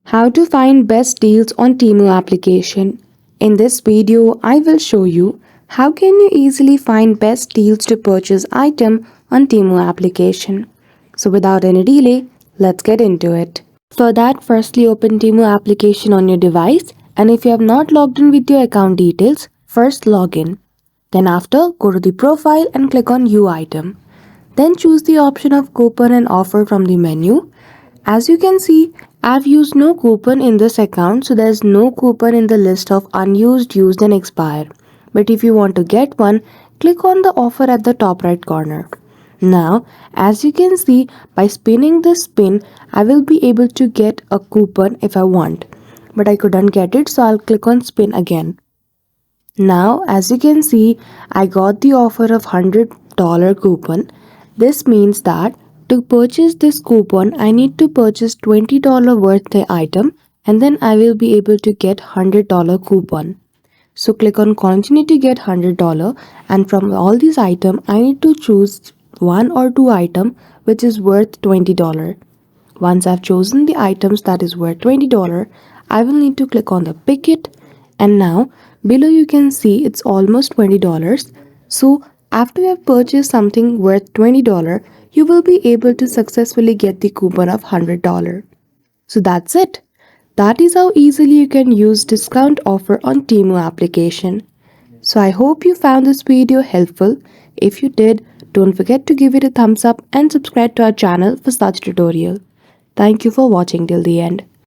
How to find best deals on Temu application. In this video, I will show you how can you easily find best deals to purchase item on Temu application. So without any delay, let's get into it. For that, firstly open Temu application on your device, and if you have not logged in with your account details, first log in. Then after, go to the profile and click on View Item. Then choose the option of coupon and offer from the menu. As you can see, I've used no coupon in this account, so there's no coupon in the list of unused, used and expired. But if you want to get one, click on the offer at the top right corner. Now, as you can see, by spinning this spin, I will be able to get a coupon if I want. But I couldn't get it, so I'll click on spin again. Now, as you can see, I got the offer of $100 coupon. This means that to purchase this coupon, I need to purchase $20 worth the item, and then I will be able to get $100 coupon. So click on continue to get $100, and from all these items, I need to choose one or two item which is worth $20. Once I've chosen the items that is worth $20, I will need to click on the pick it, and now below you can see it's almost $20. So after you have purchased something worth $20, you will be able to successfully get the coupon of $100. So that's it. That is how easily you can use discount offer on Temu application. So I hope you found this video helpful. If you did, don't forget to give it a thumbs up and subscribe to our channel for such tutorial. Thank you for watching till the end.